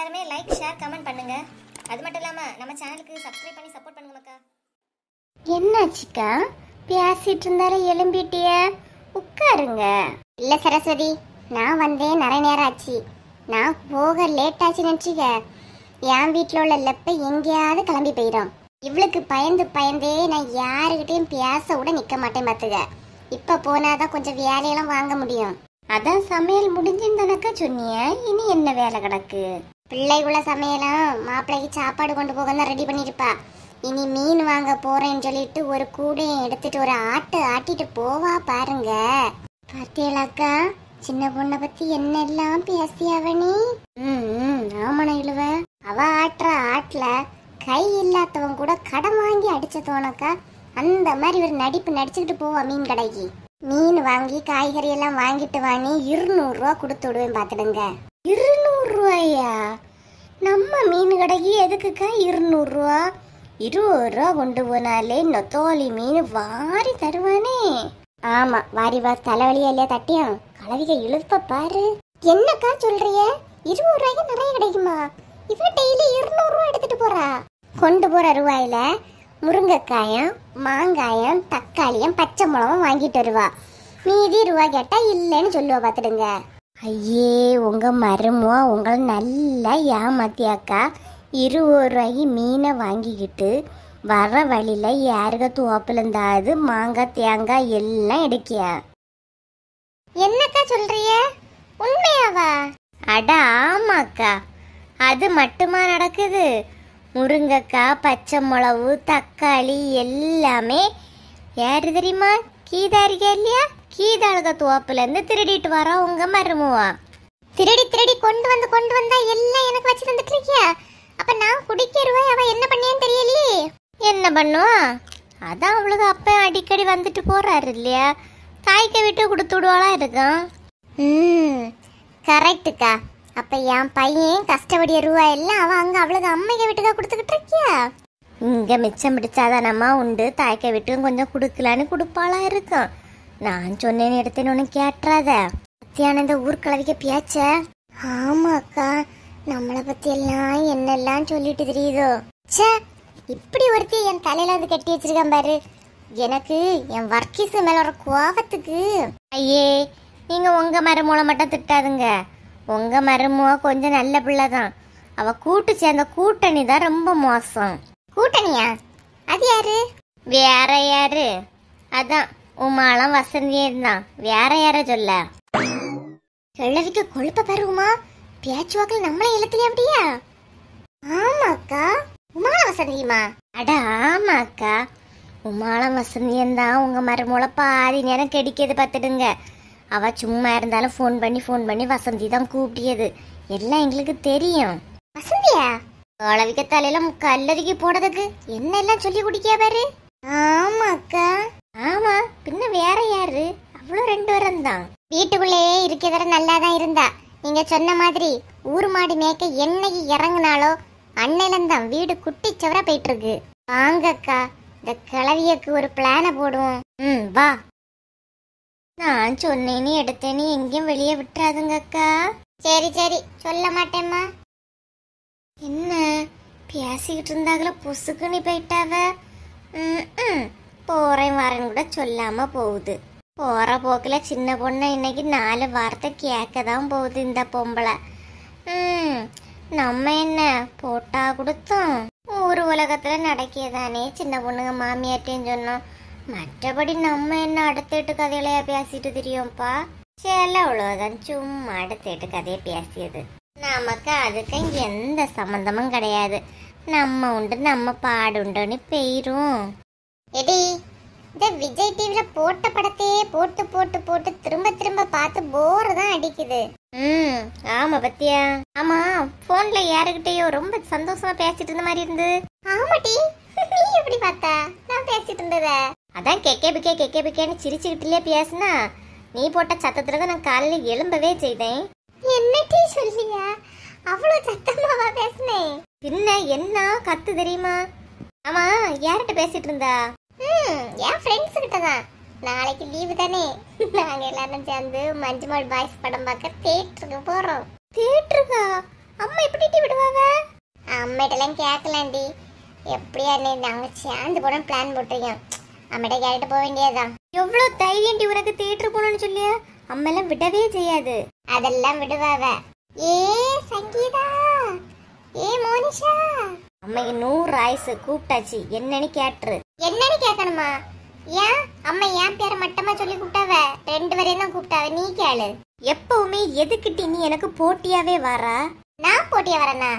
எல்லாருமே like share comment பண்ணுங்க. அது மட்டும் இல்லாம நம்ம சேனலுக்கு சப்ஸ்கிரைப் பண்ணி சப்போர்ட் பண்ணுங்க மக்கா. என்னாச்சுக்கா பேசிட்டு இருந்தாரு எழும்பிட்டிய? உட்காருங்க. இல்ல சரஸ்வதி, நான் வந்தேன் நிறைய நேரம் ஆச்சு. நான் போக லேட் ஆச்சு நினச்சிக்க. என் வீட்டில் உள்ள லெப்ப எங்கேயாவது கிளம்பி போயிடும். இவளுக்கு பயந்து பயந்தே நான் யாருக்கிட்டையும் பேச கூட நிற்க மாட்டேன் பார்த்துக்க. இப்போ போனாதான் கொஞ்சம் வேலையெல்லாம் வாங்க முடியும். அதான் சமையல் முடிஞ்சுன்னு சொன்னிய, இனி என்ன வேலை கிடக்கு? பிள்ளைக்குள்ள சமையலும் மாப்பிள்ளைக்கு சாப்பாடு கொண்டு போக தான் ரெடி பண்ணிருப்பா. இனி மீன் வாங்க போறேன்னு சொல்லிட்டு ஒரு கூடையை எடுத்துட்டு ஒரு ஆட்டிட்டு போவா பாருங்க. பார்த்தேளாக்கா, சின்ன பொண்ணை பத்தி என்னெல்லாம் பேசியாவனி. ஆமன இழுவ. அவ ஆட்டுற ஆட்டுல கை இல்லாதவன் கூட கடன் வாங்கி அடிச்சதோனக்கா அந்த மாதிரி ஒரு நடிப்பு நடிச்சுக்கிட்டு போவா மீன் கடைக்கு. மீன் வாங்கி காய்கறி எல்லாம் வாங்கிட்டு வாங்கி 200 ரூபா கொடுத்து விடுவேன் பாத்துடுங்க. 200 ரூபாயா? நம்ம மீன் கடைக்கு எதுக்குக்கா 200 ரூபா? 20 ரூபா கொண்டு போனாலே நொத்தோலி மீன் வாரி தருவானே. ஆமா, வாரி வா. தலைவலியா இல்லையா தட்டியும் கலவிக இழுப்ப பாரு. என்னக்கா சொல்றிய? 20 ரூபாய்க்கு நிறைய கிடைக்குமா? இவ டெய்லி 200 ரூபா எடுத்துட்டு போறா. கொண்டு போற ரூபாயில முருங்கைக்காயம், மாங்காயம், தக்காளியும், பச்சை மிளகும் வாங்கிட்டு வருவா. மீதி ரூபா கேட்டா இல்லைன்னு சொல்லுவா பாத்துடுங்க. ஐயே, உங்க மருமோ உங்களை நல்லா ஏமாத்தியாக்கா. 20 ரூபாய்க்கு மீனை வாங்கிக்கிட்டு வர வழியில யாருக்க தோப்புல இருந்தாது மாங்காய் தேங்காய் எல்லாம் எடுக்கியா? என்னக்கா சொல்றிய? உண்மையாவா? அட ஆமாக்கா, அது மட்டுமா நடக்குது? முருங்கைக்காய், பச்சை மிளகு, தக்காளி எல்லாமே யாரு தெரியுமா? கீதா இருக்கா இல்லையா? கீதாளுக தோப்புல இருந்து திருடிட்டு வர உங்க மருமவா. திருடி கொண்டு வந்தா எல்லாம் எனக்கு வச்சு தந்துட்டு இருக்கியா? அப்ப நான் குடிக்க ரூபாய் அவ என்ன பண்ணியான்னு தெரியலையே. என்ன பண்ணுவா? அதான் அவளுக்கு அப்ப அடிக்கடி வந்துட்டு போறாரு இல்லையா, தாய்க்க விட்டு கொடுத்து விடுவாளா இருக்கும். கரெக்டுக்கா. அப்ப என் பையன் கஷ்டப்படிய ரூபாய் எல்லாம் அவ அங்க அவளுக்கு அம்மைக்க வீட்டுக்கா கொடுத்துக்கிட்டு இருக்கியா? இங்க மிச்சம் பிடிச்சாதானம்மா உண்டு. தாய்க்க விட்டும் கொஞ்சம் கொடுக்கலான்னு கொடுப்பாளா இருக்கும். நான் சொன்னேன்னு எடுத்தேன்னு ஒன்னும் கேட்டுறாத. மத்தியான இந்த ஊர்கலவிக்க பேச்ச. ஆமாக்கா, நம்மளை பத்தி எல்லாம் என்னெல்லாம் சொல்லிட்டு தெரியுதோ. சே, இப்படி ஒருத்தி என் தலையில வந்து கட்டி வச்சிருக்கான் பாரு. எனக்கு என் வர்க்கீஸ் மேல ஒரு கோபத்துக்கு. ஐயே, நீங்க உங்க மருமூளை மட்டும் திட்டாதுங்க. உங்க மருமூவ கொஞ்சம் நல்ல பிள்ளைதான். அவ கூட்டு சேர்ந்த கூட்டணி தான் ரொம்ப மோசம். கூட்டணியா? அது யாரு? வேற யாரு? அதான் உமாலாம் வசந்தியே இருந்தான். வேற யார சொல்ல? கிழவிக்கு கொழுப்ப பருவமா பேச்சுவாக்கில் நம்மளே எழுத்துல அப்படியா? ஆமாக்கா, உமால வசந்தியுமா? அட ஆமாக்கா, உமாலம் வசந்தியன் தான் உங்க மருமூளை பாதி நேரம் கெடிக்கிறது பார்த்துடுங்க. அவ சும்மா இருந்தாலும் ஃபோன் பண்ணி வசந்தி தான் கூப்பிட்டியது. எல்லாம் எங்களுக்கு தெரியும். வசந்தியா? குழவிக்க தலையில கல்லறிக்கி போடுறதுக்கு என்னெல்லாம் சொல்லி குடிக்கியா பாரு. ஆமாக்கா. ஆமா, பின்ன வேற யாரு? அவ்வளவு 2 பேரும் தான். வீட்டுக்குள்ளேயே இருக்கிறத நல்லாதான் இருந்தா. நீங்க சொன்ன மாதிரி ஊர் மாடு மேய்க்க என்னைக்கு இறங்குனாலோ அன்னையிலந்தான் வீடு குட்டி சவரா போயிட்டு இருக்கு. வாங்கக்கா, இந்த கிளவியக்கு ஒரு பிளான போடுவோம். வா. நான் சொன்னேன்னு எடுத்தேன்னு எங்கேயும் வெளியே விட்டுறாதுங்கக்கா. சரி சொல்ல மாட்டேம்மா. என்ன பேசிக்கிட்டு இருந்தாங்கள பொசுக்குன்னு போயிட்டாவ. போறேன் வரேன்னு கூட சொல்லாம போகுது. போற போக்குல சின்ன பொண்ணு இன்னைக்கு 4 வார்த்தை கேட்க தான் போகுது இந்த பொம்பளை. நம்ம என்ன போட்டா கொடுத்தோம். ஊர் உலகத்துல நடக்கியதானே சின்ன பொண்ணுங்க மாமியார்ட்டேன்னு சொன்னோம். மற்றபடி நம்ம என்ன அடுத்தேட்டு கதையிலையா பேசிட்டு தெரியும்ப்பா. செல்ல அவ்வளவுதான், சும்மா அடுத்தேட்டு கதையை பேசியது. நமக்கு அதுக்கு எந்த சம்பந்தமும் கிடையாது. நம்ம உண்டு நம்ம பாடு உண்டுன்னு போயிரும். எடி, இந்த விஜய் டிவில போட்ட படத்தையே போட்டு போட்டு போட்டு திரும்ப பார்த்து போர் தான் அடிக்குது. ஆமா பத்தியா? ஆமா, போன்ல யாருக்கிட்டயோ ரொம்ப சந்தோஷமா பேசிட்டு இருந்த மாதிரி இருந்து. ஆமாட்டி, நீ எப்படி பார்த்தா? நான் பேசிட்டு இருந்தத அதான் கெக்கே பிக்கேன்னு சிரிச்சுக்கிட்டுலயே பேசுனா. நீ போட்ட சத்தத்துலதான் நான் காலையில எழும்பவே செய்தேன். என்னட்டி சொல்லியா? அவ்வளவு சத்தமாவா பேசுனேன்? பின்ன என்ன கத்து தெரியுமா? ஆமா, யார்கிட்ட பேசிட்டு இருந்தா? என் ஃப்ரெண்ட்ஸ் கிட்ட தான். நாளைக்கு லீவு தானே, நாங்க எல்லாரும் சேர்ந்து மஞ்சுமால் பாய்ஸ் படம் பார்க்க தியேட்டருக்கு போறோம். தியேட்டருக்கா? அம்மா எப்படி டீ விடுவாங்க? அம்மிட்டலாம் கேட்கலாண்டி. எப்படியா நாங்க சேர்ந்து போன பிளான் போட்டிருக்கோம். அம்மிட்ட கேட்டு போக வேண்டியதுதான். எவ்வளவு தைரியம் டி உனக்கு தியேட்டர் போகணும்னு சொல்லியா? அம்மா எல்லாம் விடவே செய்யாது. அதெல்லாம் விடுவாவ. ஏ சங்கீதா, ஏ மோனிஷா, அம்மைக்கு 100 ஆயுசு கூப்பிட்டாச்சு, என்னன்னு கேட்டுரு. என்னன்னு கேட்கணுமா? ஏன் அம்மா என் பேரை மட்டமா சொல்லி கூப்பிட்டாவ? 2 பேரையும் தான் கூப்பிட்டாவ. நீ கேளு. எப்பவுமே எதுக்கிட்டி நீ எனக்கு போட்டியாவே வாரா? நான் போட்டியா வரேனா?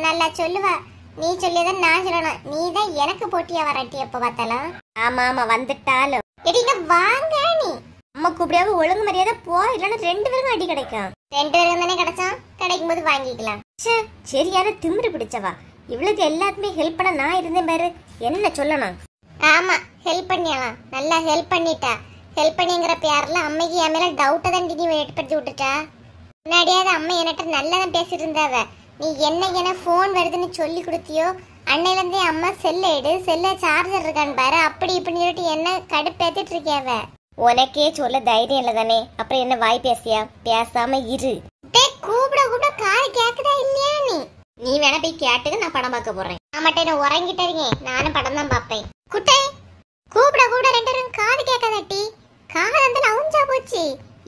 நல்லா சொல்லுவா. நீ சொல்லியதான் நான் சொல்லணும். நீ தான் எனக்கு போட்டியா வராட்டி எப்ப பார்த்தாலும். ஆமா ஆமா வந்துட்டாலும் எடிங்க வாங்க. நீ அம்மா கூப்பிடாம ஒழுங்கு மரியாதை போ, இல்லைன்னா 2 பேருக்கும் அடி கிடைக்கும். 2 பேரும் தானே கிடைச்சோம், கிடைக்கும் போது வாங்கிக்கலாம். சரியான திமிரு பிடிச்சவா. இவளுக்கு எல்லாத்துமே ஹெல்ப் பண்ண நான் இருந்தேன் பாரு, என்ன சொல்லணும்? ஆமா ஹெல்ப் பண்ணியாலாம், நல்லா ஹெல்ப் பண்ணிட்டா. ஹெல்ப் பண்ணிங்கிற பேர்ல அம்மைக்கு என் மேல டவுட்டை தான் நீ ஏற்படுத்தி விட்டுட்டா. முன்னாடியாவது அம்மா என்கிட்ட நல்லா தான் பேசிட்டு இருந்தாவ. நீ என்ன ஃபோன் வருதுன்னு சொல்லி கொடுத்தியோ அன்னையிலேருந்தே அம்மா செல்ல எடு, செல்ல சார்ஜர் இருக்கான்னு பாரு, அப்படி இப்படின்னு சொல்லிட்டு என்ன கடுப்பேத்திட்டு இருக்கியாவ. உனக்கே சொல்ல தைரியம் இல்லை தானே, அப்புறம் என்ன வாய் பேசியா? பேசாம இரு. கூப்பிட கூப்பிட காது கேக்குதா இல்லையா? நீ வேணா போய் கேட்டுக்க, நான் படம் பார்க்க போறேன். ஆமாட்டே நான் உறங்கிட்டு இருக்கேன், நானும் படம் தான் பார்ப்பேன். குட்டை கூப்பிட கூப்பிட 2 பேரும் காது கேட்காதாட்டி? காது வந்து அவுஞ்சா போச்சு.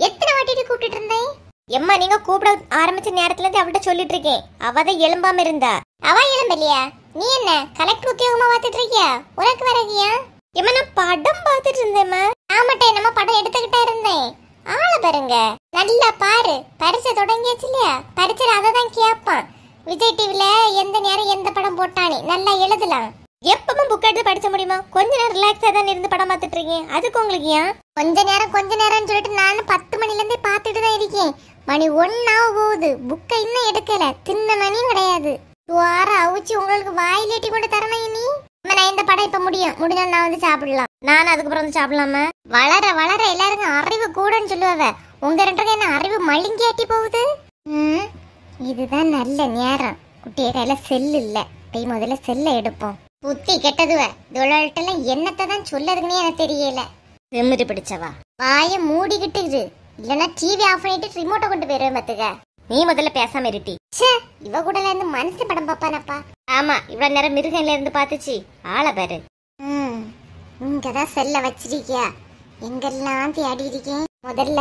எத்தனை வாட்டிட்டு கூப்பிட்டு இருந்தேன். எம்மா நீங்க கூப்பிட ஆரம்பிச்ச நேரத்துல இருந்து அவள்கிட்ட சொல்லிட்டு இருக்கேன், அவதான் எழும்பாம இருந்தா. அவ எழும்பலையா? நீ என்ன கலெக்டர் உத்தியோகமா பார்த்துட்டு இருக்கியா? உனக்கு வரகியா? எம்மா நான் படம் பார்த்துட்டு இருந்தேம்மா. ஆமாட்டே நம்ம படம் எடுத்துக்கிட்டே இருந்தேன். ஆள பாருங்க, நல்லா பாரு. பரிசை தொடங்கியாச்சு இல்லையா? பரிசை அதை தான் கேட்பான். விஜய் டிவில எந்த நேரம் எந்த படம் போட்டானே நல்லா எழுதலாம். எப்பவும் புக் எடுத்து படிச்ச முடியுமா? கொஞ்ச நேரம் ரிலாக்ஸா தான் இருந்து படம் பார்த்துட்டு இருக்கேன். அதுக்கு உங்களுக்கு ஏன் கொஞ்ச நேரம்னு சொல்லிட்டு நானும் 10 மணில இருந்தே பார்த்துட்டு தான் இருக்கேன். மணி 1 ஆக போகுது, புக்கை இன்னும் எடுக்கல. தின்ன மணியும் கிடையாது. வார அவிச்சு உங்களுக்கு வாயிலேட்டி கொண்டு தரணும். இனி நான் இந்த படம் இப்ப முடிஞ்சா நான் வந்து சாப்பிடலாம். நான் அதுக்கப்புறம் வந்து சாப்பிடலாமா? வளர வளர எல்லாருக்கும் அறிவு கூடன்னு சொல்லுவாங்க. உங்க 2 பேருக்கு என்ன அறிவு மழுங்கியாட்டி போகுது? இதுதான் நல்ல நேரம். குட்டிய கையில செல்லு இல்ல, போய் முதல்ல செல்ல எடுப்போம். புத்தி கெட்டதுவ தொழில்ட்டெல்லாம் என்னத்தை தான் சொல்லதுக்குன்னே எனக்கு தெரியல. திமிரு பிடிச்சவா. வாய மூடிக்கிட்டு இரு, இல்லைன்னா டிவி ஆஃப் பண்ணிட்டு ரிமோட்டை கொண்டு போயிருவேன் பாத்துக்க. நீ முதல்ல பேசாம இருட்டி. இவ கூட இருந்து மனசு படம் பாப்பானப்பா. ஆமா இவ்வளவு நேரம் மிருகன்ல இருந்து பாத்துச்சு ஆளை பாரு. இங்கதான் செல்ல வச்சிருக்கியா? எங்கெல்லாம் தேடி இருக்கேன். முதல்ல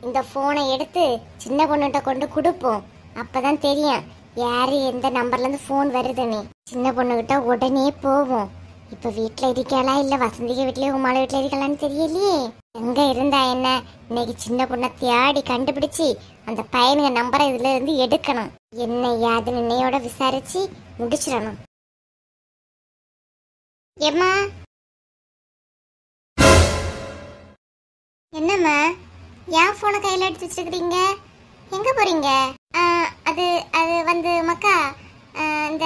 இந்த போனை எடுத்து சின்ன பொண்ணுகிட்ட கொண்டு கொடுப்போம். அப்பதான் தெரியும் யாரு எந்த நம்பர்ல இருந்து போன் வருதுன்னு. சின்ன பொண்ணுகிட்ட உடனே போவோம். இப்ப வீட்டுல இருக்காளா இல்ல வசந்திக வீட்லயே உமால வீட்டுல இருக்கலான்னு தெரியலையே. எங்க இருந்தா என்ன? இன்னைக்கு சின்ன பொண்ணை தேடி கண்டுபிடிச்சு அந்த பையனுங்க நம்பரை இதுல இருந்து எடுக்கணும். என்ன யாதுன்னு இன்னையோட விசாரிச்சு முடிச்சிடணும். ஏம்மா என்னம்மா என் போனை கையில எடுத்து வச்சிருக்கீங்க? எங்க போறீங்க? அது அது வந்து மக்கா இந்த